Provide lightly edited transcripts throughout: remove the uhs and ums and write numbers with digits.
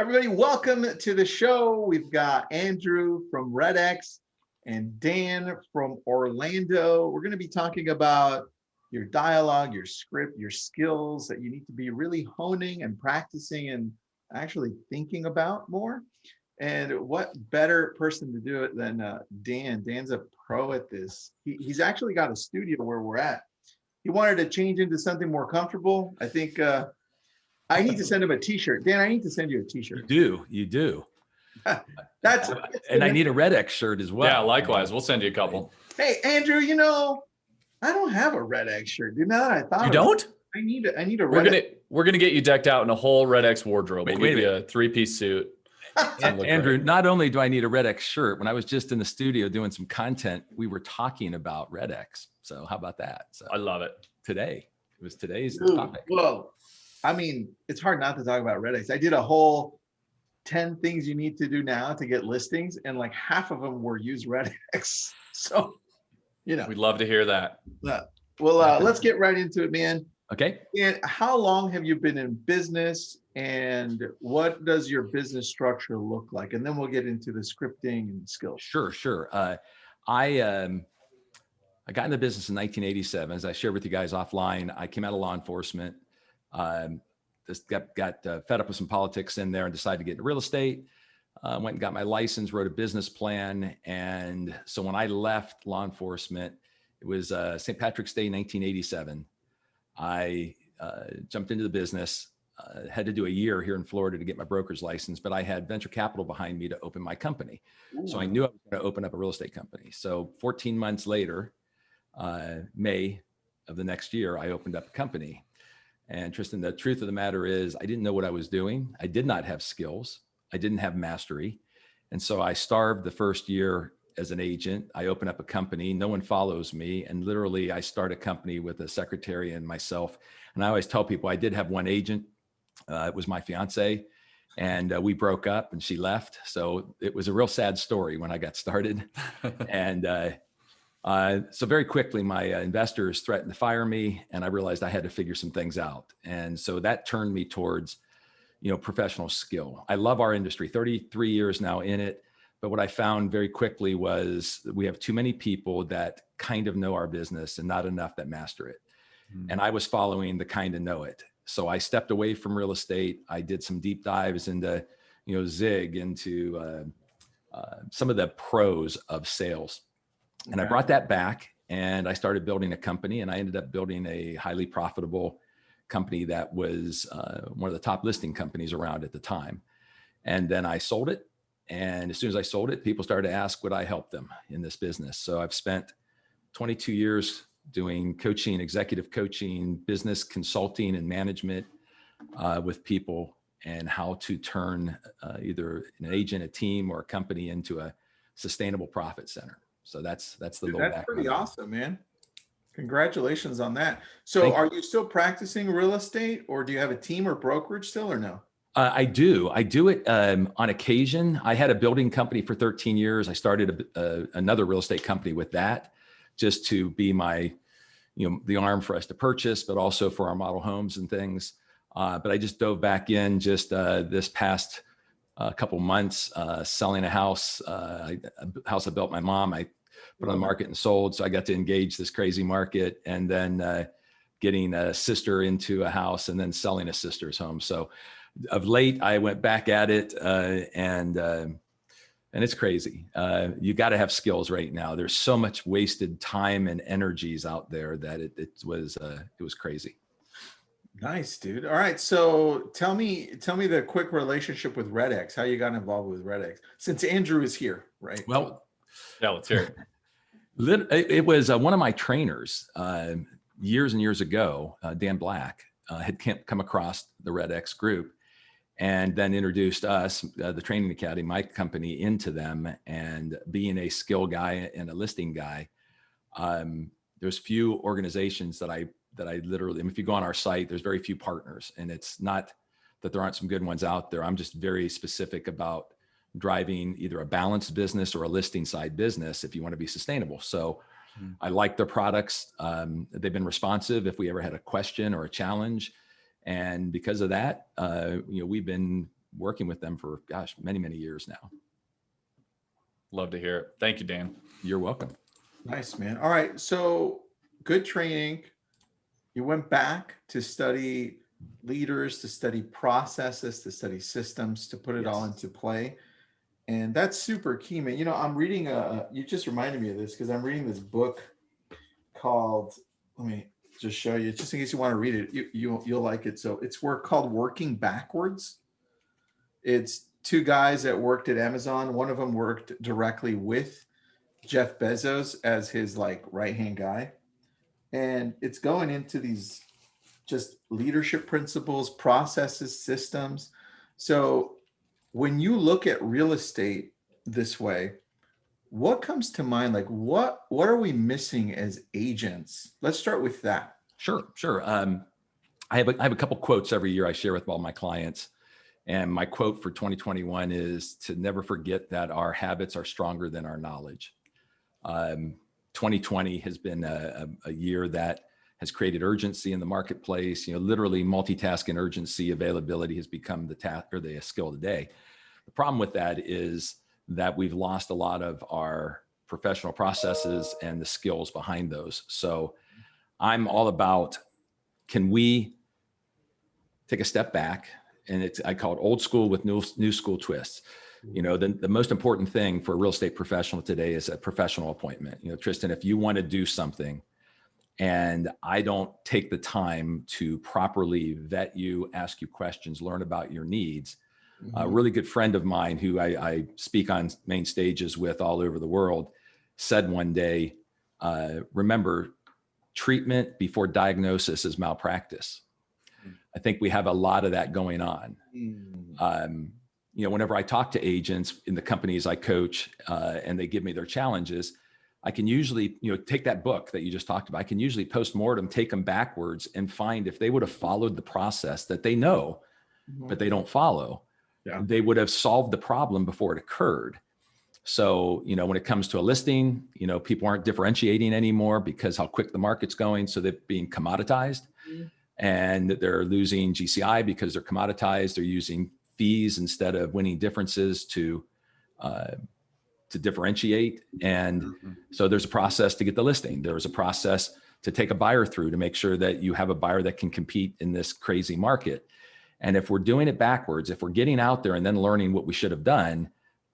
Everybody, welcome to the show. We've got Andrew from RedX and Dan from Orlando. We're going to be talking about your dialogue, your script, your skills that you need to be really honing and practicing and actually thinking about more. And what better person to do it than Dan? Dan's a pro at this. He's actually got a studio where we're at. He wanted to change into something more comfortable. I think I need to send him a t-shirt. Dan, I need to send you a t-shirt. You do. That's and I need a RedX shirt as well. Yeah, likewise. We'll send you a couple. Hey, Andrew, I don't have a RedX shirt. I thought you don't? I need a RedX. We're gonna get you decked out in a whole RedX wardrobe. We'll give you a three-piece suit. Andrew, not only do I need a RedX shirt, when I was just in the studio doing some content, we were talking about RedX. So how about that? So I love it. It was today's topic. Whoa. I mean, it's hard not to talk about RedX. I did a whole 10 things you need to do now to get listings, and like half of them were use RedX. So, we'd love to hear that. Well, let's get right into it, man. Okay. And how long have you been in business, and what does your business structure look like? And then we'll get into the scripting and skills. Sure. I got into business in 1987. As I shared with you guys offline, I came out of law enforcement. Just got fed up with some politics in there and decided to get into real estate. Went and got my license, wrote a business plan. And so when I left law enforcement, it was St. Patrick's Day, 1987. I jumped into the business, had to do a year here in Florida to get my broker's license, but I had venture capital behind me to open my company. Ooh. So I knew I was going to open up a real estate company. So 14 months later, May of the next year, I opened up a company. And Tristan, the truth of the matter is I didn't know what I was doing. I did not have skills. I didn't have mastery. And so I starved the first year as an agent. I opened up a company. No one follows me. And literally I start a company with a secretary and myself. And I always tell people I did have one agent. It was my fiance. And we broke up and she left. So it was a real sad story when I got started. And so very quickly, my investors threatened to fire me, and I realized I had to figure some things out. And so that turned me towards, professional skill. I love our industry, 33 years now in it. But what I found very quickly was we have too many people that kind of know our business and not enough that master it. And I was following the kind of know it. So I stepped away from real estate. I did some deep dives into, Zig, into some of the pros of sales. And I brought that back and I started building a company, and I ended up building a highly profitable company that was one of the top listing companies around at the time. And then I sold it. And as soon as I sold it, people started to ask would I help them in this business. So I've spent 22 years doing coaching, executive coaching, business consulting and management with people, and how to turn either an agent, a team, or a company into a sustainable profit center. So that's the little background. That's pretty awesome, man. Congratulations on that. So are you still practicing real estate, or do you have a team or brokerage still, or no? I do it on occasion. I had a building company for 13 years. I started another real estate company with that, just to be my, the arm for us to purchase, but also for our model homes and things. But I just dove back in just this past couple months, selling a house, a house I built my mom. I put on the market and sold. So I got to engage this crazy market, and then getting a sister into a house and then selling a sister's home. So of late, I went back at it, and it's crazy. You got to have skills right now. There's so much wasted time and energies out there that it was crazy. Nice, dude. All right. So tell me the quick relationship with RedX, how you got involved with RedX, since Andrew is here, right? Well, yeah, let's hear it. It was one of my trainers years and years ago, Dan Black, had come across the RedX group and then introduced us, the Training Academy, my company, into them. And being a skill guy and a listing guy, there's few organizations that I literally, if you go on our site, there's very few partners, and it's not that there aren't some good ones out there. I'm just very specific about driving either a balanced business or a listing side business if you want to be sustainable. So I like their products. They've been responsive if we ever had a question or a challenge. And because of that, we've been working with them for, gosh, many, many years now. Love to hear it. Thank you, Dan. You're welcome. Nice, man. All right. So good training. You went back to study leaders, to study processes, to study systems, to put it all into play. And that's super key, man. You know, I'm reading you just reminded me of this because I'm reading this book called, let me just show you, just in case you want to read it, you'll like it. So it's called Working Backwards. It's two guys that worked at Amazon. One of them worked directly with Jeff Bezos as his like right-hand guy. And it's going into these just leadership principles, processes, systems. So when you look at real estate this way, what comes to mind? Like what are we missing as agents? Let's start with that. Sure. I have a couple quotes every year I share with all my clients. And my quote for 2021 is to never forget that our habits are stronger than our knowledge. 2020 has been a year that has created urgency in the marketplace. You know, literally multitasking urgency availability has become the task or the skill of the day. The problem with that is that we've lost a lot of our professional processes and the skills behind those. So I'm all about, can we take a step back? And I call it old school with new school twists. You know, the most important thing for a real estate professional today is a professional appointment. You know, Tristan, if you want to do something and I don't take the time to properly vet you, ask you questions, learn about your needs, a really good friend of mine who I speak on main stages with all over the world said one day, remember, treatment before diagnosis is malpractice. I think we have a lot of that going on. You know, whenever I talk to agents in the companies I coach and they give me their challenges, I can usually, you know, take that book that you just talked about. I can usually post-mortem, take them backwards and find if they would have followed the process that they know, but they don't follow, they would have solved the problem before it occurred. So, you know, when it comes to a listing, you know, people aren't differentiating anymore because how quick the market's going. So they're being commoditized and they're losing GCI because they're commoditized. They're using fees instead of winning differences to differentiate. And so there's a process to get the listing. There's a process to take a buyer through to make sure that you have a buyer that can compete in this crazy market. And if we're doing it backwards, if we're getting out there and then learning what we should have done,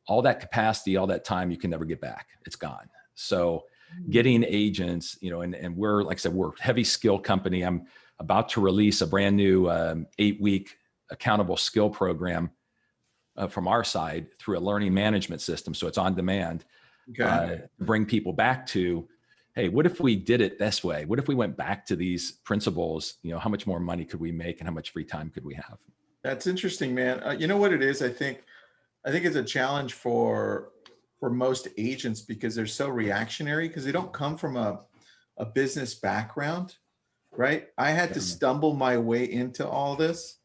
all that capacity, all that time, you can never get back. It's gone. So getting agents, you know, and we're, like I said, we're a heavy skill company. I'm about to release a brand new 8-week accountable skill program from our side through a learning management system. So it's on demand, bring people back to, hey, what if we did it this way? What if we went back to these principles? You know, how much more money could we make and how much free time could we have? That's interesting, man. You know what it is? I think it's a challenge for most agents because they're so reactionary because they don't come from a business background, right? I had to stumble my way into all this.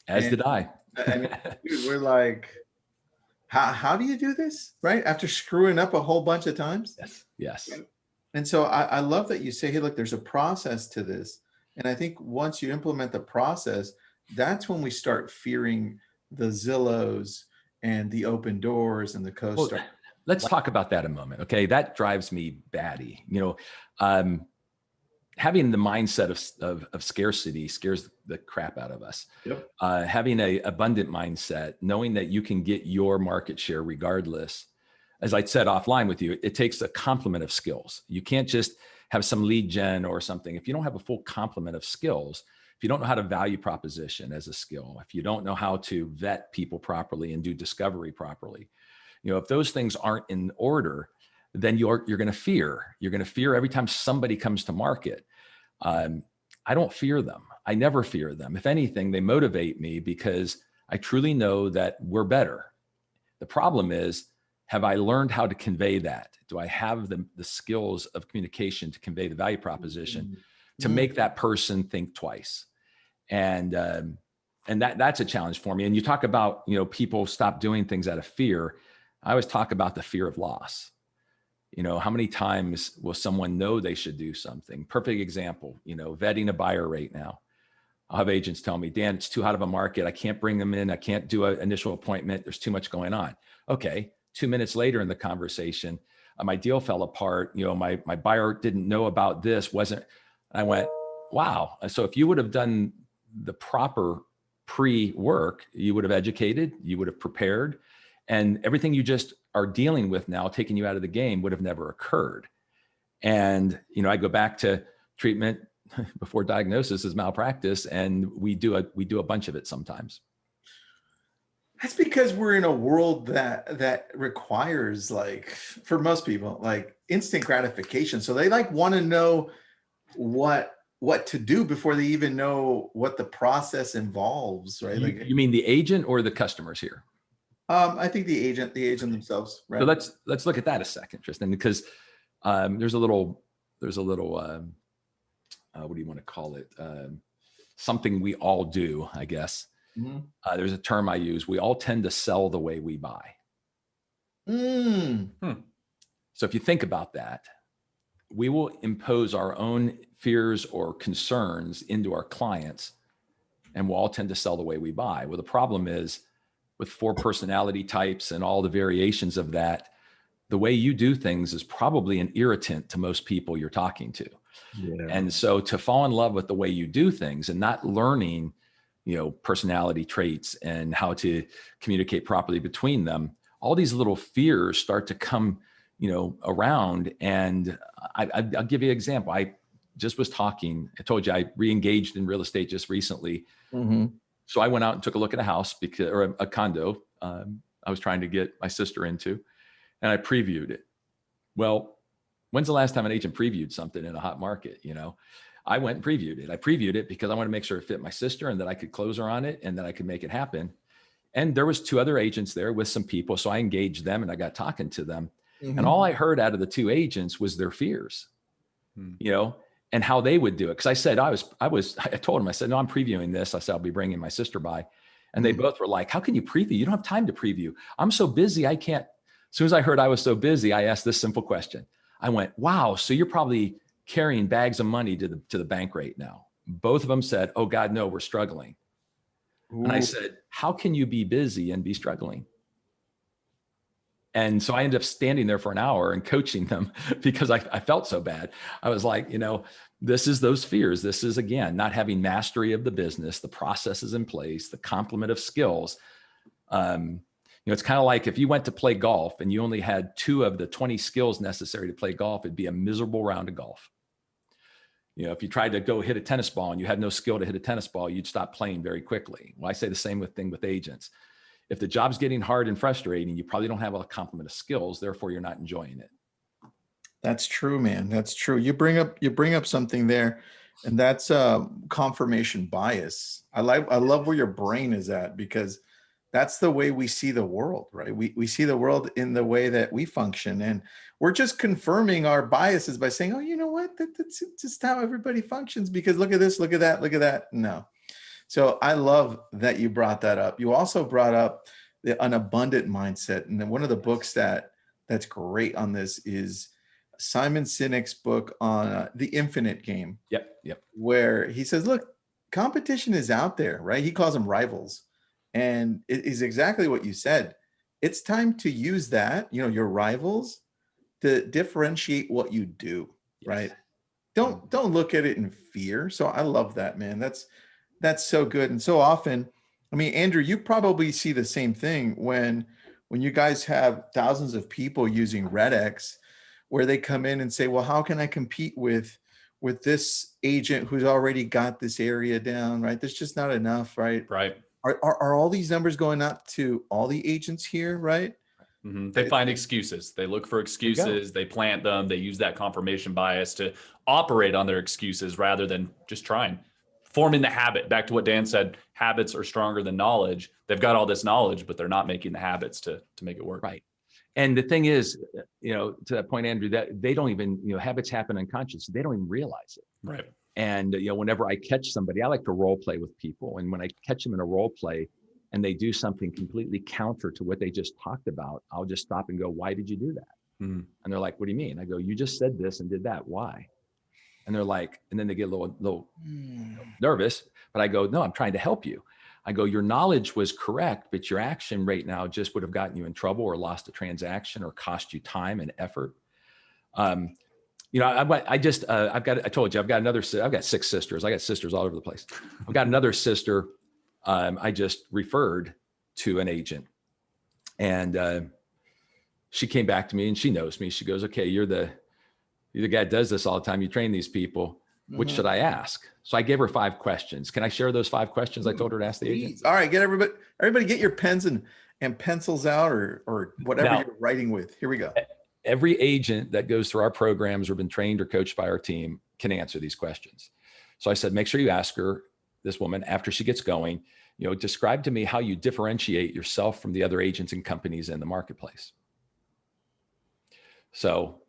As did I. I mean, dude, we're like, how do you do this, right? After screwing up a whole bunch of times? Yes. And so I love that you say, hey, look, there's a process to this. And I think once you implement the process, that's when we start fearing the Zillows and the Open Doors and the CoStar. Well, let's talk about that a moment. Okay. That drives me batty. You know, having the mindset of scarcity scares the crap out of us. Having a abundant mindset, knowing that you can get your market share regardless. As I said offline with you, it takes a complement of skills. You can't just have some lead gen or something. If you don't have a full complement of skills, if you don't know how to value proposition as a skill, if you don't know how to vet people properly and do discovery properly, you know, if those things aren't in order, then you're going to fear. You're going to fear every time somebody comes to market. I don't fear them. I never fear them. If anything, they motivate me because I truly know that we're better. The problem is, have I learned how to convey that? Do I have the skills of communication to convey the value proposition to make that person think twice? And that's a challenge for me. And you talk about, you know, people stop doing things out of fear. I always talk about the fear of loss. You know, how many times will someone know they should do something? Perfect example, you know, vetting a buyer right now. I'll have agents tell me, Dan, it's too hot of a market. I can't bring them in. I can't do an initial appointment. There's too much going on. Okay. 2 minutes later in the conversation, my deal fell apart. My buyer didn't know about this, I went, wow. So if you would have done the proper pre-work, you would have educated, you would have prepared, and everything you just are dealing with now, taking you out of the game, would have never occurred. And, I go back to treatment before diagnosis is malpractice. And we do a bunch of it sometimes. That's because we're in a world that requires, like, for most people, like instant gratification. So they want to know what to do before they even know what the process involves, right? You mean the agent or the customers here? I think the agent themselves, right? So let's look at that a second, Tristan, because there's a little what do you want to call it? Something we all do, I guess. Mm-hmm. There's a term I use. We all tend to sell the way we buy. So if you think about that, we will impose our own fears or concerns into our clients, and we'll all tend to sell the way we buy. Well, the problem is with 4 personality types and all the variations of that, the way you do things is probably an irritant to most people you're talking to. Yeah. And so to fall in love with the way you do things and not learning, personality traits and how to communicate properly between them, all these little fears start to come, around. And I'll give you an example. I just was talking, I told you I re-engaged in real estate just recently. Mm-hmm. So I went out and took a look at a house or a condo I was trying to get my sister into, and I previewed it. Well, when's the last time an agent previewed something in a hot market? I went and previewed it. I previewed it because I wanted to make sure it fit my sister and that I could close her on it and that I could make it happen. And there was 2 other agents there with some people. So I engaged them and I got talking to them. Mm-hmm. And all I heard out of the 2 agents was their fears, and how they would do it. Cause I said, I told them, I said, no, I'm previewing this. I said, I'll be bringing my sister by. And they both were like, how can you preview? You don't have time to preview. I'm so busy. I can't. As soon as I heard I was so busy, I asked this simple question. I went, wow. So you're probably carrying bags of money to the bank right now. Both of them said, oh God, no, we're struggling. Ooh. And I said, how can you be busy and be struggling? And so I ended up standing there for an hour and coaching them because I felt so bad. I was like, this is those fears. This is, again, not having mastery of the business, the processes in place, the complement of skills. It's kind of like if you went to play golf and you only had 2 of the 20 skills necessary to play golf, it'd be a miserable round of golf. If you tried to go hit a tennis ball and you had no skill to hit a tennis ball, you'd stop playing very quickly. Well, I say the same thing with agents. If the job's getting hard and frustrating, you probably don't have a complement of skills. Therefore, you're not enjoying it. That's true, man. That's true. You bring up something there, and that's confirmation bias. I love where your brain is at, because that's the way we see the world, right? We see the world in the way that we function, and we're just confirming our biases by saying, oh, you know what? That's just how everybody functions, because look at this, look at that, look at that. No. So I love that you brought that up. You also brought up an abundant mindset. And then one of the books that's great on this is Simon Sinek's book on the infinite game. Yep. Where he says, look, competition is out there, right? He calls them rivals. And it is exactly what you said. It's time to use that, your rivals, to differentiate what you do, yes. Right? Don't look at it in fear. So I love that, man. That's so good. And so often, I mean, Andrew, you probably see the same thing when you guys have thousands of people using RedX, where they come in and say, well, how can I compete with this agent who's already got this area down, right? There's just not enough, right? Right. Are all these numbers going up to all the agents here, right? Mm-hmm. They find excuses. They look for excuses. They plant them. They use that confirmation bias to operate on their excuses rather than just trying. Forming the habit. Back to what Dan said, habits are stronger than knowledge. They've got all this knowledge, but they're not making the habits to make it work. Right. And the thing is, to that point, Andrew, that they don't even, habits happen unconsciously. They don't even realize it. Right. And, whenever I catch somebody, I like to role play with people. And when I catch them in a role play and they do something completely counter to what they just talked about, I'll just stop and go, why did you do that? Mm-hmm. And they're like, what do you mean? I go, you just said this and did that. Why? And they're like, and then they get a little nervous, but I go, no, I'm trying to help you. I go, your knowledge was correct, but your action right now just would have gotten you in trouble or lost a transaction or cost you time and effort. You know, I told you, I've got 6 sisters. I got sisters all over the place. I've got another sister. I just referred to an agent, and she came back to me, and she knows me. She goes, okay, you're the guy that does this all the time. You train these people. What should I ask? So I gave her 5 questions. Can I share those 5 questions I told her to ask the agent? All right, get everybody get your pens and pencils out, or whatever Now, you're writing with. Here we go. Every agent that goes through our programs or been trained or coached by our team can answer these questions. So I said, make sure you ask her, this woman, after she gets going, you know, describe to me how you differentiate yourself from the other agents and companies in the marketplace. So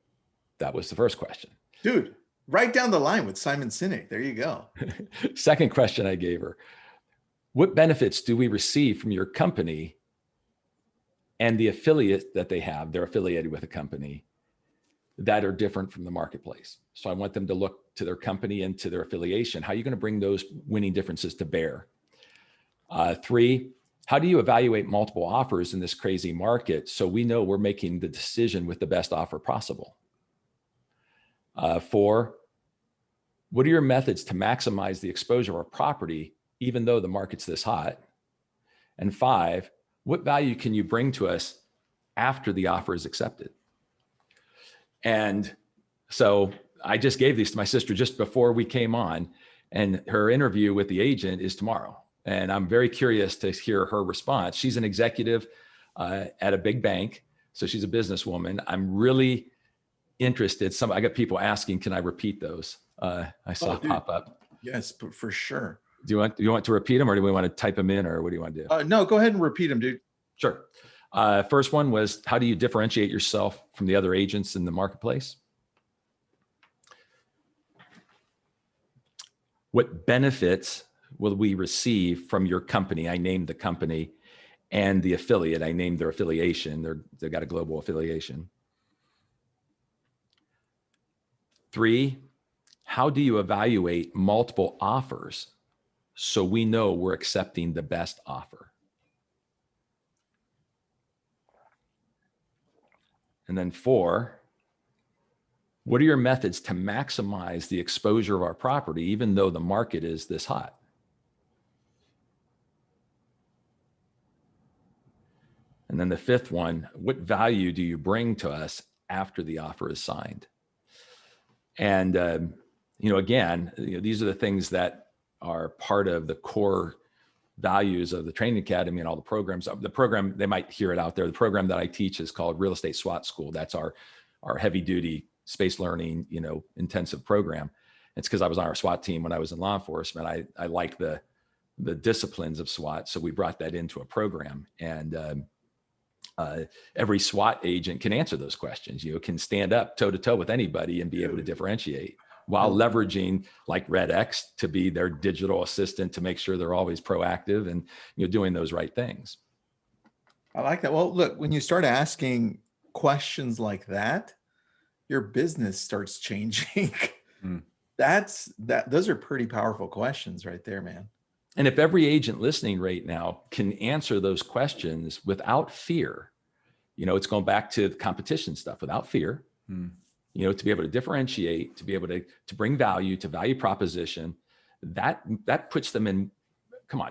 that was the first question. Dude, right down the line with Simon Sinek. There you go. Second question I gave her, what benefits do we receive from your company and the affiliate that they have? They're affiliated with a company that are different from the marketplace. So I want them to look to their company and to their affiliation. How are you going to bring those winning differences to bear? 3, how do you evaluate multiple offers in this crazy market so we know we're making the decision with the best offer possible? 4, what are your methods to maximize the exposure of our property, even though the market's this hot? And 5, what value can you bring to us after the offer is accepted? And so I just gave these to my sister just before we came on, and her interview with the agent is tomorrow. And I'm very curious to hear her response. She's an executive at a big bank, so she's a businesswoman. I'm really interested. I got people asking, can I repeat those? I saw pop up. Yes, but for sure. Do you want to repeat them, or do we want to type them in, or what do you want to do? No, go ahead and repeat them, dude. Sure. First one was, how do you differentiate yourself from the other agents in the marketplace? What benefits will we receive from your company? I named the company, and the affiliate, I named their affiliation. They've got a global affiliation. 3, how do you evaluate multiple offers so we know we're accepting the best offer? And then 4, what are your methods to maximize the exposure of our property, even though the market is this hot? And then the 5th one, what value do you bring to us after the offer is signed? And, again, these are the things that are part of the core values of the training academy and all the programs. The program, they might hear it out there. The program that I teach is called Real Estate SWAT School. That's our heavy duty space learning, intensive program. It's because I was on our SWAT team when I was in law enforcement. I like the disciplines of SWAT. So we brought that into a program, and every SWAT agent can answer those questions, can stand up toe to toe with anybody and be able to differentiate, while leveraging like RedX to be their digital assistant to make sure they're always proactive and doing those right things. I like that. Well, look, when you start asking questions like that, your business starts changing. Those are pretty powerful questions right there, man. And if every agent listening right now can answer those questions without fear, it's going back to the competition stuff, without fear, to be able to differentiate, to be able to bring value to value proposition, that puts them in,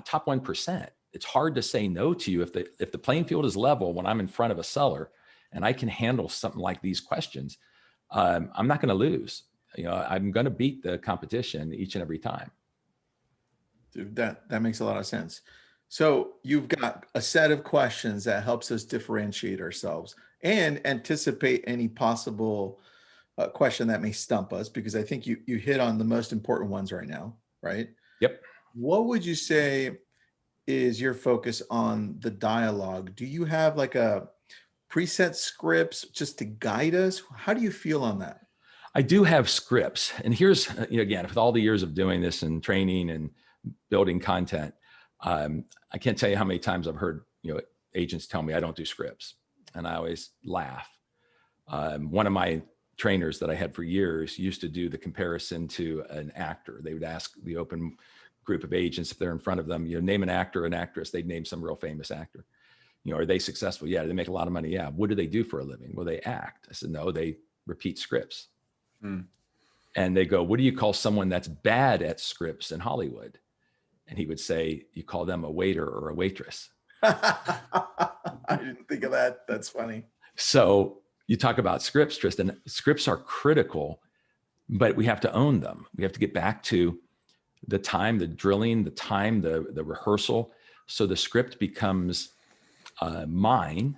top 1%. It's hard to say no to you if the playing field is level when I'm in front of a seller and I can handle something like these questions. I'm not going to lose. I'm going to beat the competition each and every time. Dude, that makes a lot of sense. So you've got a set of questions that helps us differentiate ourselves and anticipate any possible question that may stump us, because I think you hit on the most important ones right now, right? Yep. What would you say is your focus on the dialogue? Do you have like a preset scripts just to guide us? How do you feel on that? I do have scripts. And here's, again, with all the years of doing this and training and building content, I can't tell you how many times I've heard, agents tell me I don't do scripts. And I always laugh. One of my trainers that I had for years used to do the comparison to an actor. They would ask the open group of agents if they're in front of them, name an actor, an actress. They'd name some real famous actor. Are they successful? Yeah. Do they make a lot of money? Yeah. What do they do for a living? Well, they act. I said, no, they repeat scripts. And they go, what do you call someone that's bad at scripts in Hollywood? And he would say, you call them a waiter or a waitress. I didn't think of that. That's funny. So you talk about scripts, Tristan. Scripts are critical, but we have to own them. We have to get back to the time, the drilling, the time, the rehearsal. So the script becomes mine,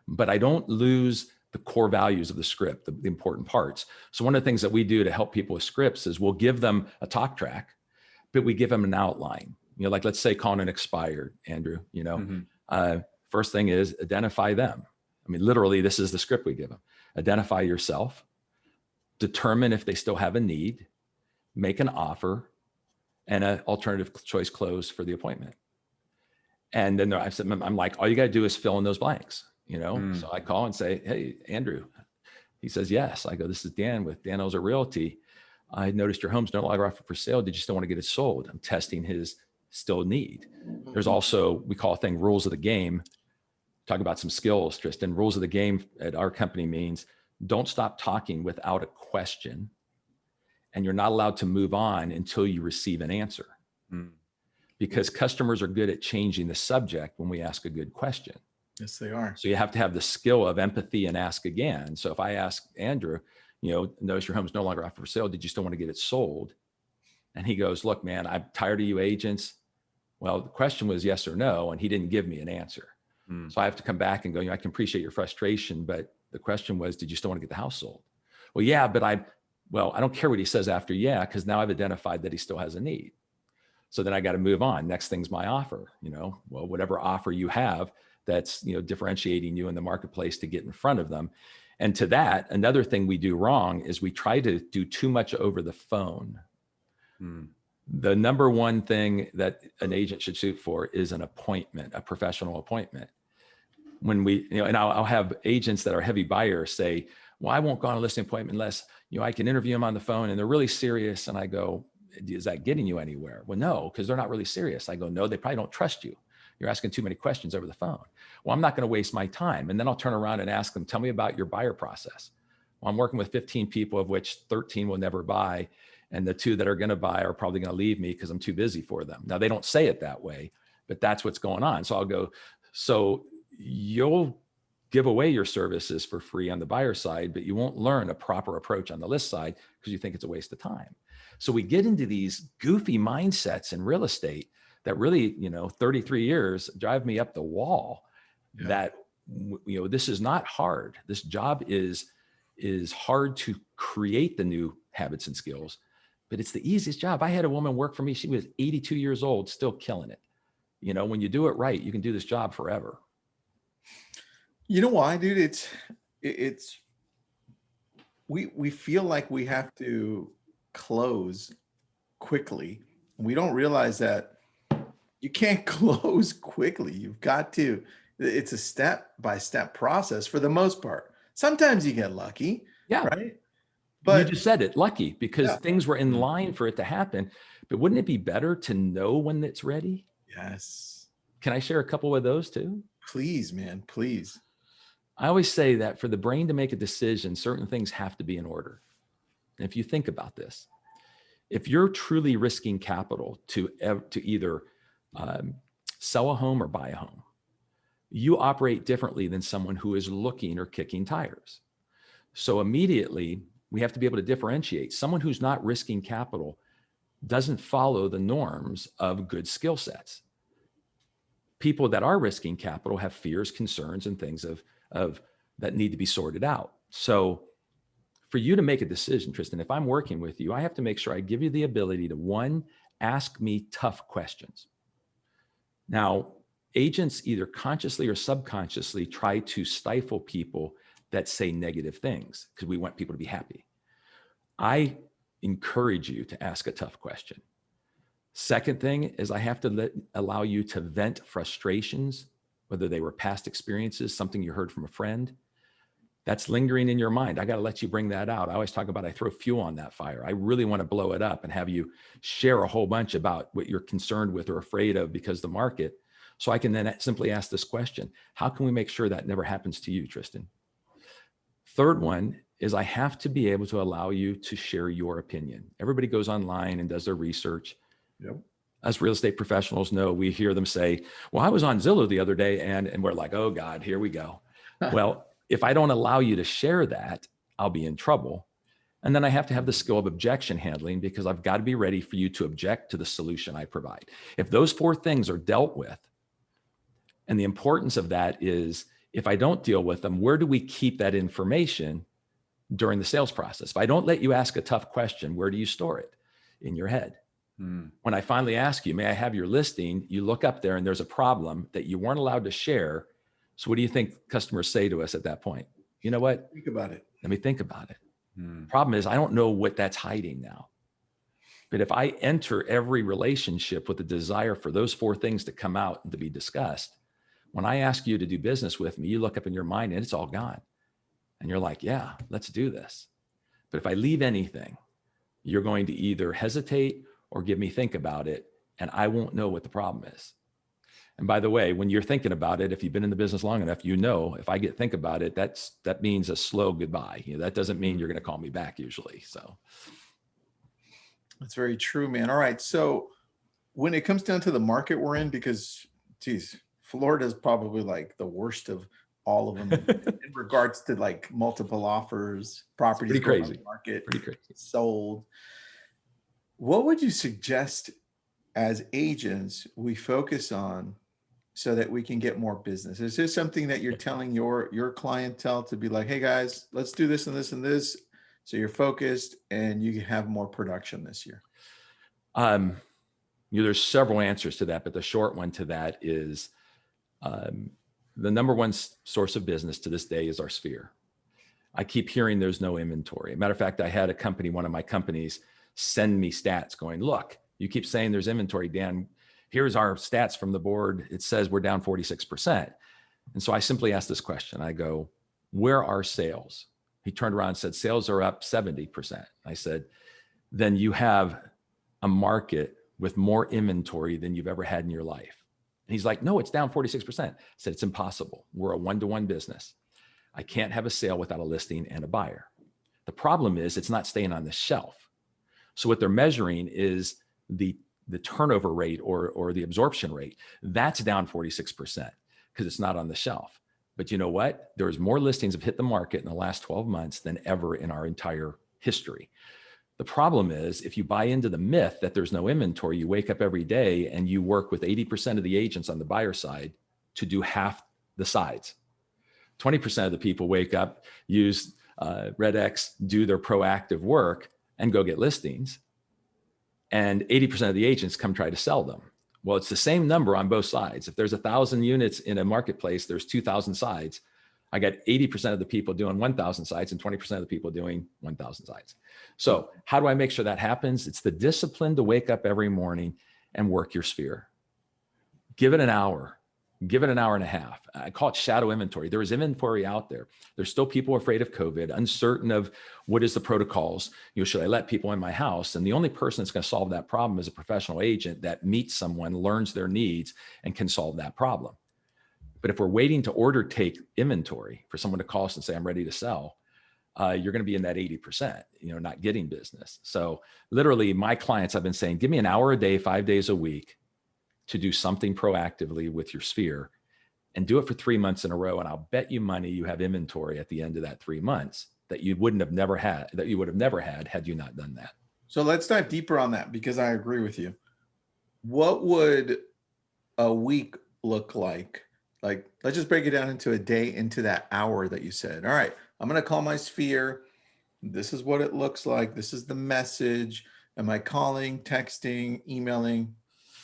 but I don't lose the core values of the script, the important parts. So one of the things that we do to help people with scripts is we'll give them a talk track, but we give them an outline. Like let's say calling an expired, Andrew, first thing is identify them. I mean, literally, this is the script we give them. Identify yourself, determine if they still have a need, make an offer, and an alternative choice close for the appointment. And then I'm like, all you got to do is fill in those blanks, So I call and say, hey, Andrew. He says, yes. I go, this is Dan with Dan Elzer Realty. I noticed your home's no longer offered for sale. Did you still want to get it sold? I'm testing his still need. There's also, we call a thing rules of the game. Talk about some skills, Tristan. Rules of the game at our company means don't stop talking without a question. And you're not allowed to move on until you receive an answer. Because customers are good at changing the subject when we ask a good question. Yes, they are. So you have to have the skill of empathy and ask again. So if I ask Andrew, notice your home's no longer offered for sale. Did you still want to get it sold? And he goes, look, man, I'm tired of you agents. Well, the question was yes or no, and he didn't give me an answer. So I have to come back and go, I can appreciate your frustration, but the question was, did you still want to get the house sold? Well, yeah, but I don't care what he says after yeah, because now I've identified that he still has a need. So then I got to move on. Next thing's my offer, whatever offer you have that's, differentiating you in the marketplace to get in front of them. And to that, another thing we do wrong is we try to do too much over the phone. The number one thing that an agent should shoot for is an appointment, a professional appointment. When we, and I'll have agents that are heavy buyers say, well, I won't go on a listing appointment unless, I can interview them on the phone and they're really serious. And I go, is that getting you anywhere? Well, no, because they're not really serious. I go, no, they probably don't trust you. You're asking too many questions over the phone. Well, I'm not going to waste my time. And then I'll turn around and ask them, tell me about your buyer process. Well, I'm working with 15 people, of which 13 will never buy. And the 2 that are going to buy are probably going to leave me because I'm too busy for them. Now, they don't say it that way, but that's what's going on. So I'll go, so you'll give away your services for free on the buyer side, but you won't learn a proper approach on the list side because you think it's a waste of time. So we get into these goofy mindsets in real estate that really, 33 years drive me up the wall. That, this is not hard. This job is hard to create the new habits and skills, but it's the easiest job. I had a woman work for me. She was 82 years old, still killing it. When you do it right, you can do this job forever. You know why, dude? We feel like we have to close quickly. We don't realize that you can't close quickly. You've got to, it's a step-by-step process for the most part. Sometimes you get lucky, right? But you just said it, lucky, because things were in line for it to happen. But wouldn't it be better to know when it's ready? Yes. Can I share a couple of those too? Please, man, please. I always say that for the brain to make a decision, certain things have to be in order. And if you think about this, if you're truly risking capital to either sell a home or buy a home, you operate differently than someone who is looking or kicking tires. So immediately, we have to be able to differentiate. Someone who's not risking capital doesn't follow the norms of good skill sets. People that are risking capital have fears, concerns, and things of that need to be sorted out. So for you to make a decision, Tristan, if I'm working with you, I have to make sure I give you the ability to, 1, ask me tough questions. Now, agents either consciously or subconsciously try to stifle people that say negative things because we want people to be happy. I encourage you to ask a tough question. Second thing is I have to allow you to vent frustrations, whether they were past experiences, something you heard from a friend. that's lingering in your mind. I got to let you bring that out. I always talk about, I throw fuel on that fire. I really want to blow it up and have you share a whole bunch about what you're concerned with or afraid of because the market. So I can then simply ask this question: how can we make sure that never happens to you, Tristan? Third one is, I have to be able to allow you to share your opinion. Everybody goes online and does their research. Yep. As real estate professionals know, we hear them say, well, I was on Zillow the other day, and we're like, oh God, here we go. Well, if I don't allow you to share that, I'll be in trouble. And then I have to have the skill of objection handling, because I've got to be ready for you to object to the solution I provide. If those four things are dealt with, and the importance of that is, if I don't deal with them, where do we keep that information during the sales process? If I don't let you ask a tough question, where do you store it? In your head. When I finally ask you, may I have your listing? You look up there and there's a problem that you weren't allowed to share. So what do you think customers say to us at that point? You know what? Think about it. Let me think about it. Problem is, I don't know what that's hiding now. But if I enter every relationship with a desire for those four things to come out and to be discussed, when I ask you to do business with me, you look up in your mind and it's all gone. And you're like, yeah, let's do this. But if I leave anything, you're going to either hesitate or give me think about it, and I won't know what the problem is. And by the way, when you're thinking about it, if you've been in the business long enough, you know, if I get think about it, that means a slow goodbye. You know, that doesn't mean you're going to call me back usually. So that's very true, man. All right. So when it comes down to the market we're in, because geez, Florida is probably like the worst of all of them in regards to like multiple offers, properties pretty going on crazy. the market, Pretty crazy. sold. What would you suggest as agents we focus on so that we can get more business? Is this something that you're telling your clientele to be like, hey guys, let's do this and this and this, so you're focused and you can have more production this year? You know, there's several answers to that, but the short one to that is the number one source of business to this day is our sphere. I keep hearing there's no inventory. Matter of fact, I had a company, one of my companies, send me stats going, look, you keep saying there's inventory, Dan. Here's our stats from the board. It says we're down 46%. And so I simply asked this question. I go, where are sales? He turned around and said, sales are up 70%. I said, then you have a market with more inventory than you've ever had in your life. And he's like, no, it's down 46%. I said, it's impossible. We're a one-to-one business. I can't have a sale without a listing and a buyer. The problem is it's not staying on the shelf. So what they're measuring is the turnover rate or the absorption rate. That's down 46% because it's not on the shelf. But you know what? There's more listings have hit the market in the last 12 months than ever in our entire history. The problem is, if you buy into the myth that there's no inventory, you wake up every day and you work with 80% of the agents on the buyer side to do half the sides. 20% of the people wake up, use RedX, do their proactive work and go get listings. And 80% of the agents come try to sell them. Well, it's the same number on both sides. If there's 1,000 units in a marketplace, there's 2,000 sides. I got 80% of the people doing 1,000 sites and 20% of the people doing 1,000 sites. So how do I make sure that happens? It's the discipline to wake up every morning and work your sphere. Give it an hour. Give it an hour and a half. I call it shadow inventory. There is inventory out there. There's still people afraid of COVID, uncertain of what is the protocols. You know, should I let people in my house? And the only person that's going to solve that problem is a professional agent that meets someone, learns their needs, and can solve that problem. But if we're waiting to order take inventory for someone to call us and say, I'm ready to sell, you're going to be in that 80%, you know, not getting business. So literally my clients, I've been saying, give me an hour a day, 5 days a week to do something proactively with your sphere, and do it for 3 months in a row. And I'll bet you money you have inventory at the end of that 3 months that you would have never had you not done that. So let's dive deeper on that, because I agree with you. What would a week look like? Like, let's just break it down into a day, into that hour that you said. All right, I'm going to call my sphere. This is what it looks like. This is the message. Am I calling, texting, emailing?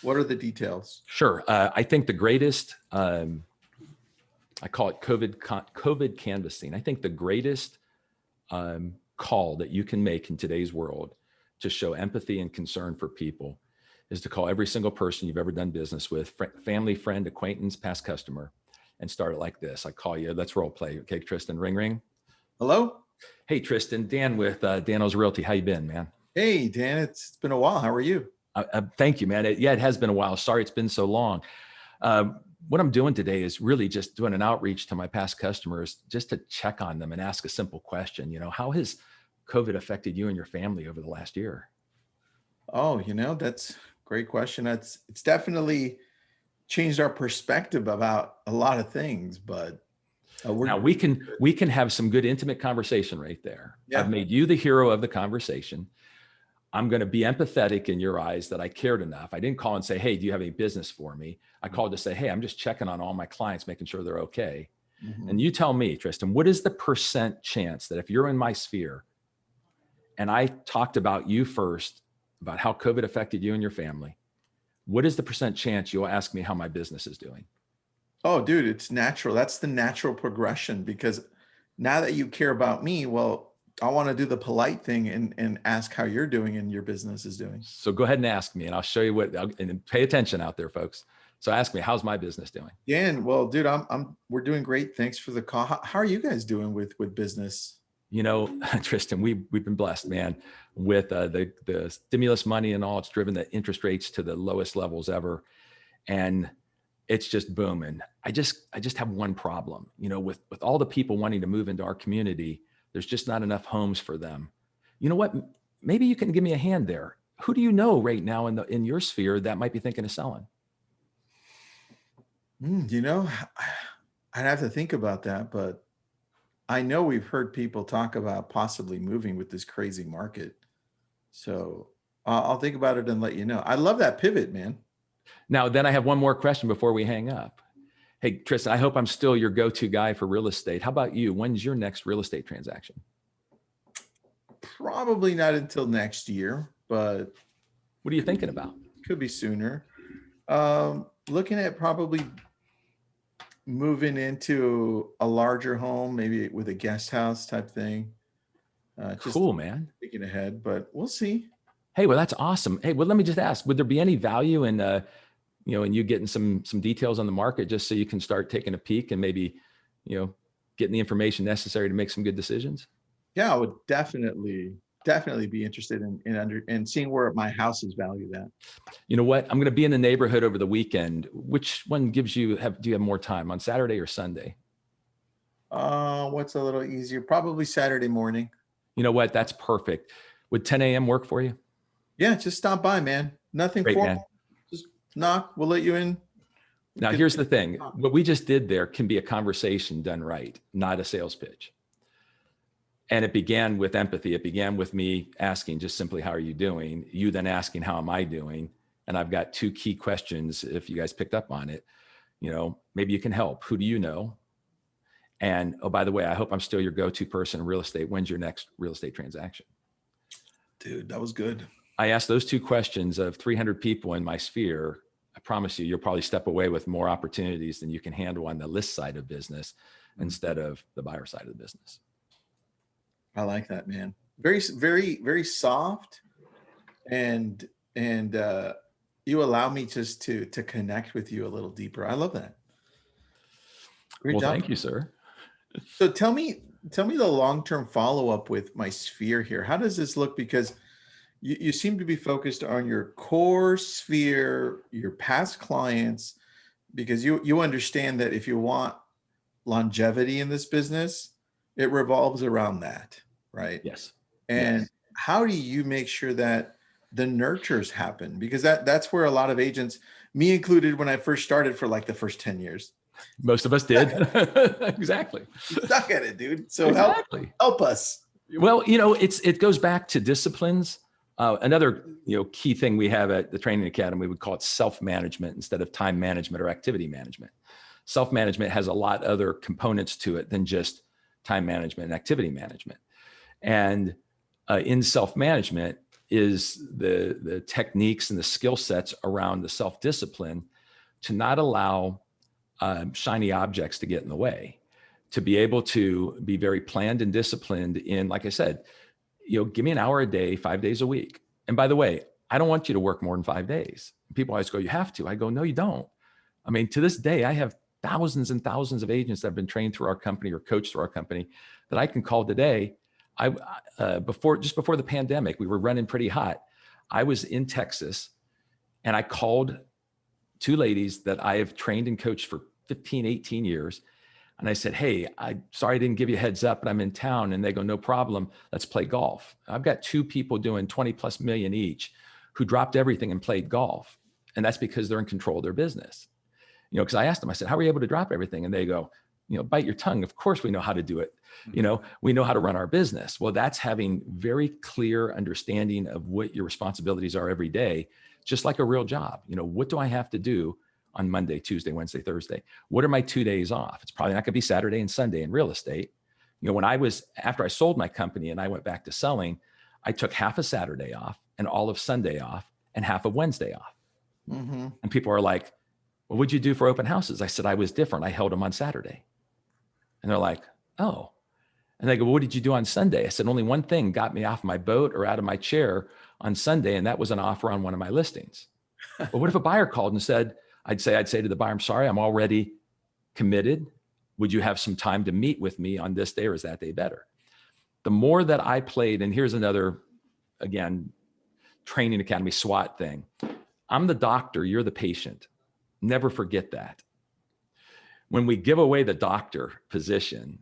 What are the details? Sure. I think the greatest, I call it COVID canvassing. I think the greatest call that you can make in today's world to show empathy and concern for people is to call every single person you've ever done business with, family, friend, acquaintance, past customer, and start it like this. I call you, let's role play. Okay, Tristan, ring, ring. Hello. Hey, Tristan, Dan with Dan Elzer Realty. How you been, man? Hey, Dan. It's been a while. How are you? Thank you, man. It has been a while. Sorry it's been so long. What I'm doing today is really just doing an outreach to my past customers just to check on them and ask a simple question. How has COVID affected you and your family over the last year? Oh, that's a great question. It's definitely changed our perspective about a lot of things, but Now we can have some good intimate conversation right there. Yeah. I've made you the hero of the conversation. I'm going to be empathetic in your eyes that I cared enough. I didn't call and say, hey, do you have any business for me? I called to say, hey, I'm just checking on all my clients, making sure they're okay. Mhm. And you tell me, Tristan, what is the percent chance that if you're in my sphere and I talked about you first, about how COVID affected you and your family, what is the percent chance you'll ask me how my business is doing? Oh, dude, it's natural. That's the natural progression because now that you care about me, well, I want to do the polite thing and ask how you're doing and your business is doing. So go ahead and ask me and I'll show you and pay attention out there, folks. So ask me, how's my business doing? Dan, well, dude, we're doing great. Thanks for the call. How are you guys doing with business? Tristan, we've been blessed, man, with the stimulus money and all. It's driven the interest rates to the lowest levels ever. And it's just booming. I just have one problem, with all the people wanting to move into our community, there's just not enough homes for them. You know what? Maybe you can give me a hand there. Who do you know right now in your sphere that might be thinking of selling? I'd have to think about that, but I know we've heard people talk about possibly moving with this crazy market. So I'll think about it and let you know. I love that pivot, man. Now, then I have one more question before we hang up. Hey, Tristan, I hope I'm still your go-to guy for real estate. How about you? When's your next real estate transaction? Probably not until next year, but What are you thinking about? could be sooner. Looking at probably moving into a larger home, maybe with a guest house type thing. Just Cool, man. thinking ahead, but we'll see. Hey, well, that's awesome. Hey, well, let me just ask, would there be any value in, in you getting some details on the market just so you can start taking a peek and maybe, getting the information necessary to make some good decisions? Yeah, I would definitely be interested in seeing where my house is valued at. You know what? I'm going to be in the neighborhood over the weekend. Which one do you have more time, on Saturday or Sunday? What's a little easier? Probably Saturday morning. You know what? That's perfect. Would 10 a.m. work for you? Yeah, just stop by, man. Nothing Great, formal. man. Just knock. We'll let you in. Now, here's the thing. What we just did there can be a conversation done right, not a sales pitch. And it began with empathy. It began with me asking just simply, how are you doing? You then asking, how am I doing? And I've got two key questions. If you guys picked up on it, maybe you can help. Who do you know? And, oh, by the way, I hope I'm still your go-to person in real estate. When's your next real estate transaction? Dude, that was good. I asked those two questions of 300 people in my sphere. I promise you'll probably step away with more opportunities than you can handle on the list side of business instead of the buyer side of the business. I like that, man. Very, very, very soft, and you allow me just to connect with you a little deeper. I love that. Great job. Thank you, sir. So tell me the long-term follow-up with my sphere here. How does this look? Because you seem to be focused on your core sphere, your past clients, because you understand that if you want longevity in this business, it revolves around that, right? Yes. And yes. How do you make sure that the nurtures happen? Because that's where a lot of agents, me included, when I first started for like the first 10 years. Most of us did. Exactly. Stuck at it, dude. So exactly. help us. Well, it goes back to disciplines. Another, key thing we have at the training academy, we would call it self-management instead of time management or activity management. Self-management has a lot other components to it than just time management and activity management. And in self-management is the techniques and the skill sets around the self-discipline to not allow shiny objects to get in the way, to be able to be very planned and disciplined in, like I said, give me an hour a day, 5 days a week. And by the way, I don't want you to work more than 5 days. People always go, you have to. I go, no, you don't. I mean, to this day, I have thousands and thousands of agents that have been trained through our company or coached through our company that I can call today. Just before the pandemic, we were running pretty hot. I was in Texas and I called two ladies that I have trained and coached for 15, 18 years. And I said, hey, sorry I didn't give you a heads up, but I'm in town. And they go, no problem. Let's play golf. I've got two people doing 20 plus million each who dropped everything and played golf. And that's because they're in control of their business. Because I asked them, I said, how were you able to drop everything? And they go, bite your tongue. Of course we know how to do it. We know how to run our business. Well, that's having very clear understanding of what your responsibilities are every day, just like a real job. What do I have to do on Monday, Tuesday, Wednesday, Thursday? What are my 2 days off? It's probably not going to be Saturday and Sunday in real estate. After I sold my company and I went back to selling, I took half a Saturday off and all of Sunday off and half of Wednesday off. Mm-hmm. And people are like, well, what'd you do for open houses? I said, I was different. I held them on Saturday. And they're like, oh. And they go, well, what did you do on Sunday? I said, only one thing got me off my boat or out of my chair on Sunday. And that was an offer on one of my listings. Well, what if a buyer called and said, I'd say to the buyer, I'm sorry, I'm already committed. Would you have some time to meet with me on this day, or is that day better? The more that I played, and here's another, again, training academy SWAT thing. I'm the doctor, you're the patient. Never forget that. When we give away the doctor position,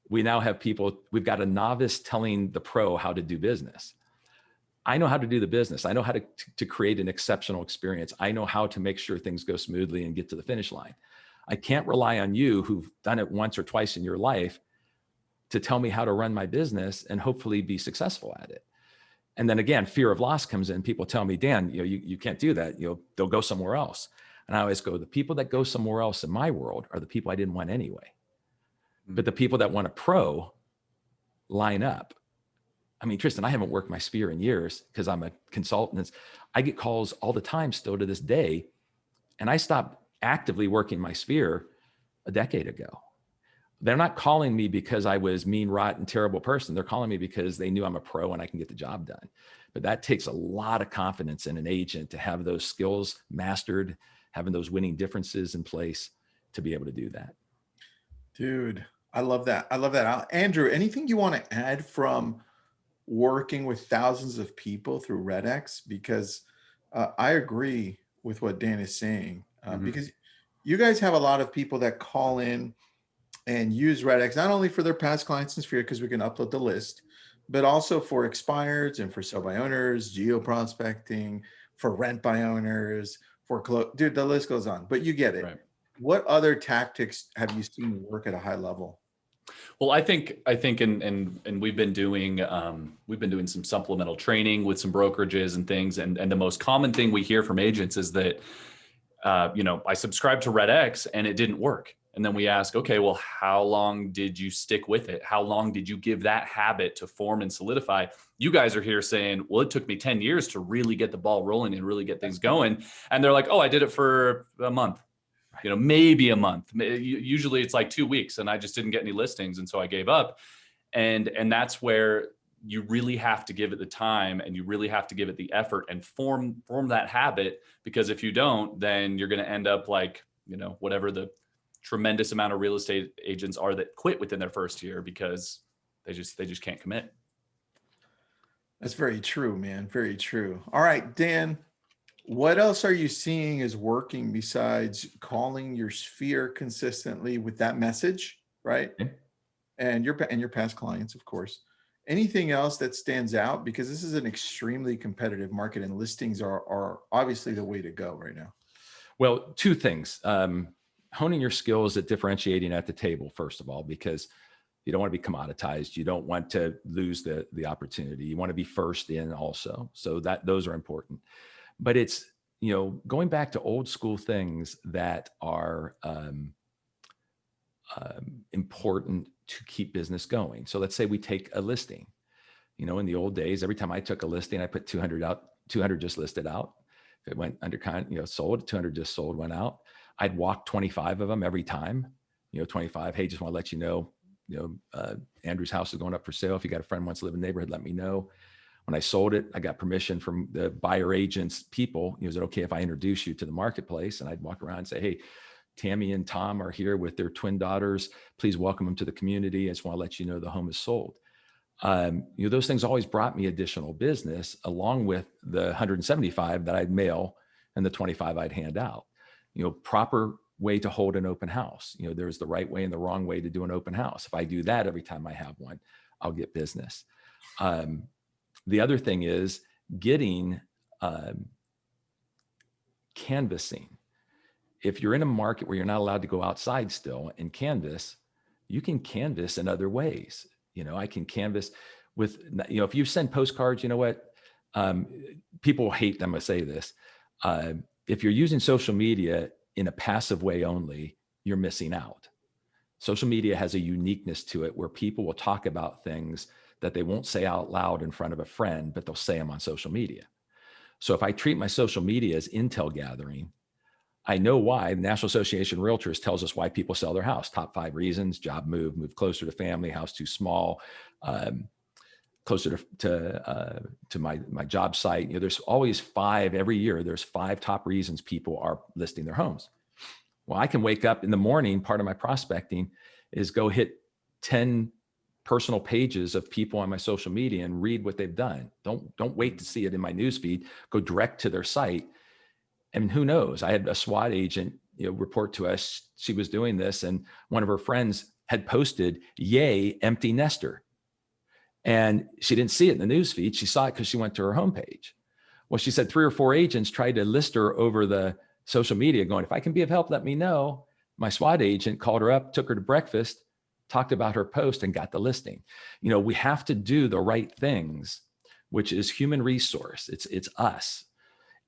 we now have we've got a novice telling the pro how to do business. I know how to do the business. I know how to create an exceptional experience. I know how to make sure things go smoothly and get to the finish line. I can't rely on you who've done it once or twice in your life to tell me how to run my business and hopefully be successful at it. And then again, fear of loss comes in. People tell me, Dan, you can't do that. They'll go somewhere else. And I always go, the people that go somewhere else in my world are the people I didn't want anyway. But the people that want a pro line up. I mean, Tristan, I haven't worked my sphere in years because I'm a consultant. I get calls all the time still to this day. And I stopped actively working my sphere a decade ago. They're not calling me because I was mean, rotten, terrible person. They're calling me because they knew I'm a pro and I can get the job done. But that takes a lot of confidence in an agent to have those skills mastered, having those winning differences in place to be able to do that. Dude, I love that. I love that. Andrew, anything you want to add from working with thousands of people through RedX? Because I agree with what Dan is saying, because you guys have a lot of people that call in and use RedX, not only for their past clients in Sphere, because we can upload the list, but also for expireds and for sell by owners, geo prospecting, for rent by owners, for dude, the list goes on, but you get it. Right. What other tactics have you seen work at a high level? Well, I think, and we've been doing some supplemental training with some brokerages and things. And the most common thing we hear from agents is that, I subscribed to RedX and it didn't work. And then we ask, okay, well, how long did you stick with it? How long did you give that habit to form and solidify? You guys are here saying, well, it took me 10 years to really get the ball rolling and really get things going. And they're like, oh, I did it for a month. Maybe a month. Usually it's like 2 weeks and I just didn't get any listings. And so I gave up. And that's where you really have to give it the time and you really have to give it the effort and form that habit, because if you don't, then you're going to end up like, whatever the tremendous amount of real estate agents are that quit within their first year because they just can't commit. That's very true, man. Very true. All right, Dan, what else are you seeing is working besides calling your sphere consistently with that message, right? Okay. And your past clients, of course. Anything else that stands out? Because this is an extremely competitive market and listings are obviously the way to go right now. Well, two things. Honing your skills at differentiating at the table, first of all, because you don't want to be commoditized. You don't want to lose the opportunity. You want to be first in also. So those are important. But it's, going back to old school things that are important to keep business going. So let's say we take a listing. In the old days, every time I took a listing, I put 200 out, 200 just listed out. If it went under sold, 200 just sold, went out. I'd walk 25 of them every time, 25. Hey, just want to let you know, Andrew's house is going up for sale. If you got a friend who wants to live in the neighborhood, let me know. When I sold it, I got permission from the buyer agents people. Is it okay if I introduce you to the marketplace? And I'd walk around and say, hey, Tammy and Tom are here with their twin daughters. Please welcome them to the community. I just want to let you know the home is sold. Those things always brought me additional business along with the 175 that I'd mail and the 25 I'd hand out. Proper way to hold an open house. There's the right way and the wrong way to do an open house. If I do that every time I have one, I'll get business. The other thing is getting canvassing. If you're in a market where you're not allowed to go outside still and canvass, you can canvass in other ways. I can canvass with, if you send postcards, you know what? People hate them. I say this. If you're using social media in a passive way only, you're missing out. Social media has a uniqueness to it where people will talk about things that they won't say out loud in front of a friend, but they'll say them on social media. So if I treat my social media as intel gathering, I know why. The National Association of Realtors tells us why people sell their house. Top 5 reasons: job move closer to family, house too small, closer to my job site. There's always 5 every year. There's 5 top reasons people are listing their homes. Well, I can wake up in the morning. Part of my prospecting is go hit 10 personal pages of people on my social media and read what they've done. Don't wait to see it in my newsfeed. Go direct to their site. And who knows? I had a SWAT agent, report to us. She was doing this, and one of her friends had posted, "Yay, empty nester." And she didn't see it in the news feed. She saw it because she went to her homepage. Well, she said 3 or 4 agents tried to list her over the social media going, "If I can be of help, let me know." My SWAT agent called her up, took her to breakfast, talked about her post, and got the listing. We have to do the right things, which is human resource. It's us.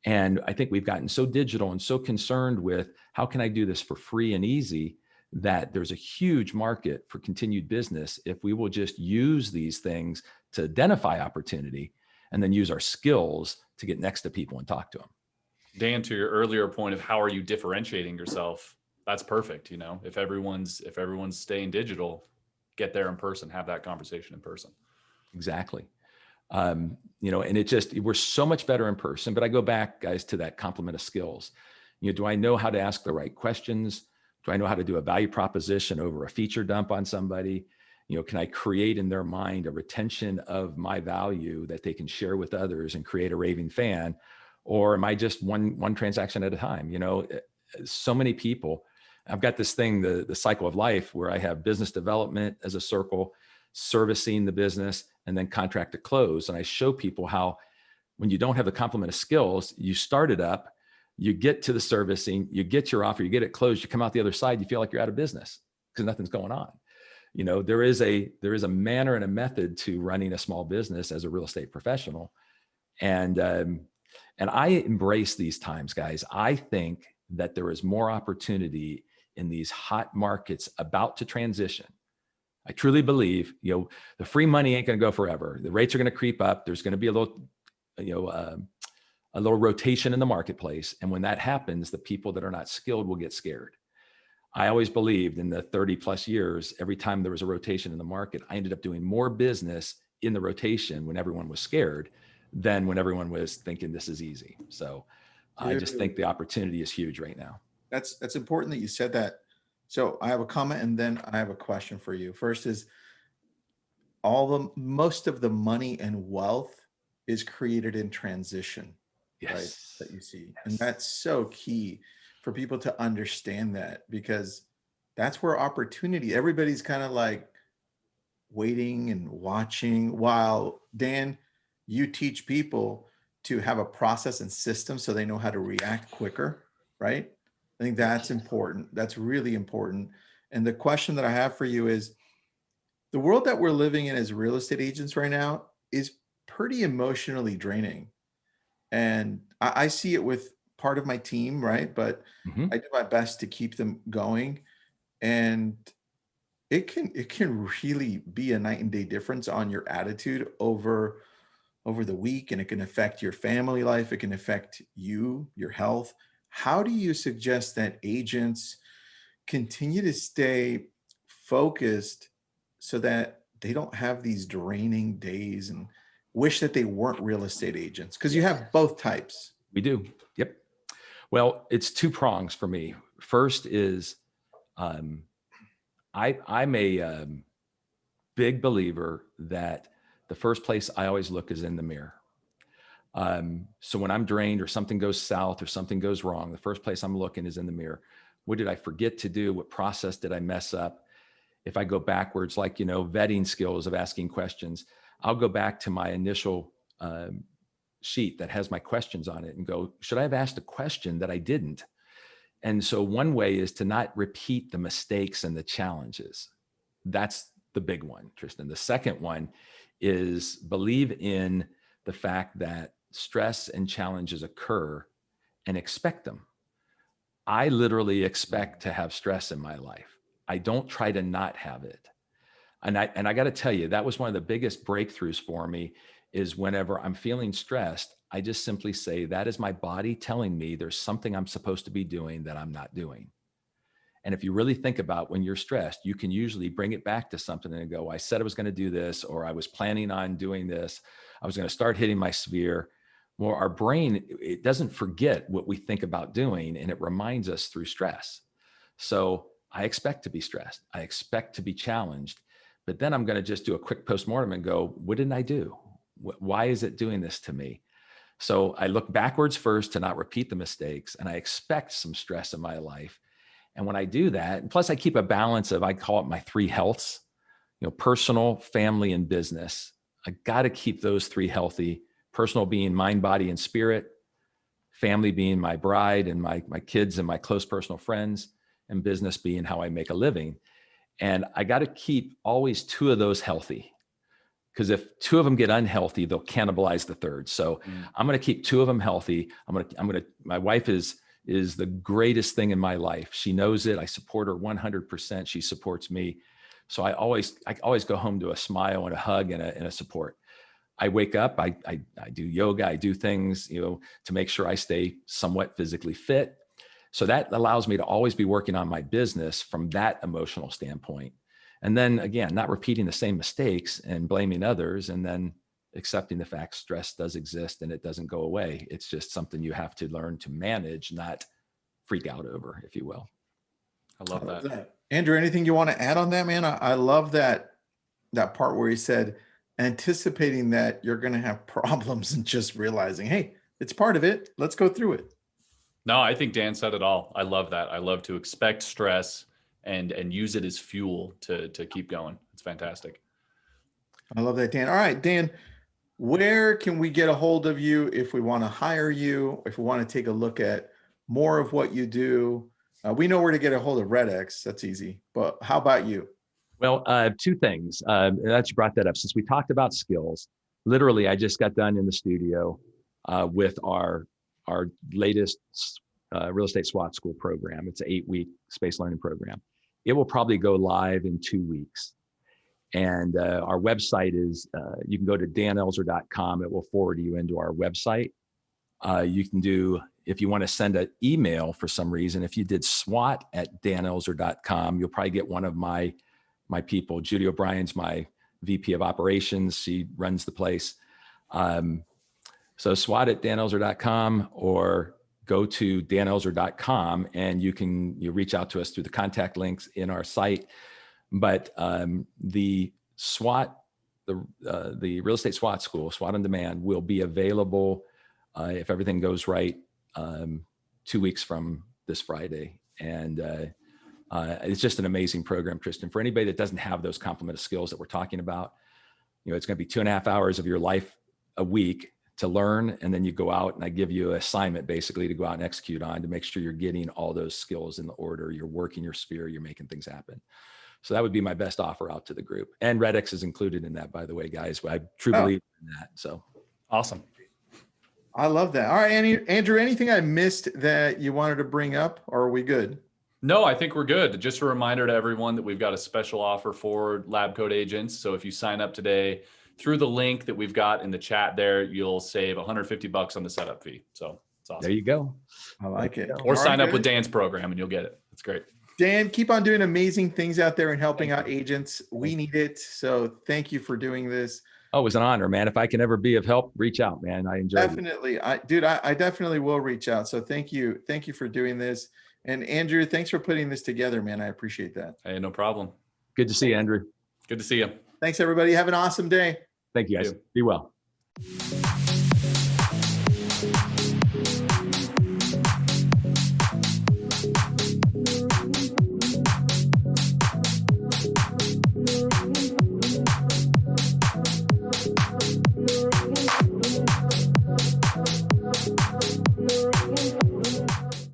And I think we've gotten so digital and so concerned with how can I do this for free and easy, that there's a huge market for continued business if we will just use these things to identify opportunity and then use our skills to get next to people and talk to them. Dan, to your earlier point of how are you differentiating yourself, that's perfect. If everyone's staying digital, get there in person, have that conversation in person. Exactly. And we're so much better in person, but I go back, guys, to that complement of skills. Do I know how to ask the right questions? Do I know how to do a value proposition over a feature dump on somebody? Can I create in their mind a retention of my value that they can share with others and create a raving fan? Or am I just one transaction at a time? So many people, I've got this thing, the cycle of life, where I have business development as a circle, servicing the business, and then contract to close. And I show people how when you don't have the complement of skills, you start it up, you get to the servicing, you get your offer, you get it closed, you come out the other side, you feel like you're out of business because nothing's going on. There is a manner and a method to running a small business as a real estate professional. And I embrace these times, guys. I think that there is more opportunity in these hot markets about to transition. I truly believe, the free money ain't going to go forever. The rates are going to creep up. There's going to be a little rotation in the marketplace. And when that happens, the people that are not skilled will get scared. I always believed in the 30 plus years, every time there was a rotation in the market, I ended up doing more business in the rotation when everyone was scared than when everyone was thinking this is easy. So I just think the opportunity is huge right now. That's important that you said that. So I have a comment and then I have a question for you. First is most of the money and wealth is created in transition, Yes. right? That you see. Yes. And that's so key for people to understand that, because that's where opportunity, everybody's kind of like waiting and watching, while Dan, you teach people to have a process and system so they know how to react quicker, right? I think that's important. That's really important. And the question that I have for you is, the world that we're living in as real estate agents right now is pretty emotionally draining. And I see it with part of my team, right? But I do my best to keep them going. And it can really be a night and day difference on your attitude over the week, and it can affect your family life. It can affect you, your health. How do you suggest that agents continue to stay focused so that they don't have these draining days and wish that they weren't real estate agents? Because you have both types. We do. Yep. Well, it's 2 prongs for me. First is, I'm a big believer that the first place I always look is in the mirror. So when I'm drained or something goes south or something goes wrong, the first place I'm looking is in the mirror. What did I forget to do? What process did I mess up? If I go backwards, like, vetting skills of asking questions, I'll go back to my initial sheet that has my questions on it and go, should I have asked a question that I didn't? And so one way is to not repeat the mistakes and the challenges. That's the big one, Tristan. The second one is believe in the fact that stress and challenges occur and expect them. I literally expect to have stress in my life. I don't try to not have it. And I got to tell you, that was one of the biggest breakthroughs for me, is whenever I'm feeling stressed, I just simply say, that is my body telling me there's something I'm supposed to be doing that I'm not doing. And if you really think about when you're stressed, you can usually bring it back to something and go, I said I was going to do this, or I was planning on doing this. I was going to start hitting my sphere. Well, our brain, it doesn't forget what we think about doing, and it reminds us through stress. So I expect to be stressed. I expect to be challenged, but then I'm going to just do a quick postmortem and go, what didn't I do? Why is it doing this to me? So I look backwards first to not repeat the mistakes, and I expect some stress in my life. And when I do that, and plus I keep a balance of, I call it my 3 healths, personal, family, and business. I got to keep those 3 healthy. Personal being mind, body, and spirit. Family being my bride and my kids and my close personal friends, and business being how I make a living. And I got to keep always 2 of those healthy, because if 2 of them get unhealthy, they'll cannibalize the third. So I'm going to keep 2 of them healthy. My wife is the greatest thing in my life. She knows it. I support her 100%. She supports me. So I always go home to a smile and a hug and a support. I wake up, I do yoga, I do things, to make sure I stay somewhat physically fit. So that allows me to always be working on my business from that emotional standpoint. And then again, not repeating the same mistakes and blaming others, and then accepting the fact stress does exist and it doesn't go away. It's just something you have to learn to manage, not freak out over, if you will. I love that. Andrew, anything you want to add on that, man? I love that part where he said, anticipating that you're going to have problems and just realizing, hey, it's part of it. Let's go through it. No, I think Dan said it all. I love that. I love to expect stress and use it as fuel to keep going. It's fantastic. I love that, Dan. All right, Dan, where can we get a hold of you if we want to hire you, if we want to take a look at more of what you do? We know where to get a hold of RedX. That's easy. But how about you? Well, 2 things. That you brought that up. Since we talked about skills, literally, I just got done in the studio with our latest real estate SWAT school program. It's an 8-week space learning program. It will probably go live in 2 weeks. And our website is, you can go to danelzer.com. It will forward you into our website. You can do, if you want to send an email for some reason, if you did SWAT@danelzer.com, you'll probably get one of my people. Judy O'Brien's my VP of operations. She runs the place. So SWAT@danelzer.com, or go to danelzer.com and you reach out to us through the contact links in our site. But the SWAT, the real estate SWAT school, SWAT on Demand, will be available if everything goes right 2 weeks from this Friday. And it's just an amazing program, Tristan. For anybody that doesn't have those complement of skills that we're talking about, it's going to be 2.5 hours of your life a week to learn. And then you go out and I give you an assignment basically to go out and execute on, to make sure you're getting all those skills in the order, you're working your sphere, you're making things happen. So that would be my best offer out to the group. And RedX is included in that, by the way, guys. I truly believe in that. So awesome. I love that. All right, Andrew, anything I missed that you wanted to bring up, or are we good? No, I think we're good. Just a reminder to everyone that we've got a special offer for LabCoatAgents. So if you sign up today through the link that we've got in the chat there, you'll save $150 on the setup fee. So it's awesome. There you go. I like it. Or sign up with Dan's program and you'll get it. It's great. Dan, keep on doing amazing things out there and helping out agents. We need it. So thank you for doing this. Oh, it was an honor, man. If I can ever be of help, reach out, man. I enjoy it. Definitely. I definitely will reach out. So thank you. Thank you for doing this. And Andrew, thanks for putting this together, man. I appreciate that. Hey, no problem. Good to see you, Andrew. Good to see you. Thanks, everybody. Have an awesome day. Thank you, guys. You. Be well.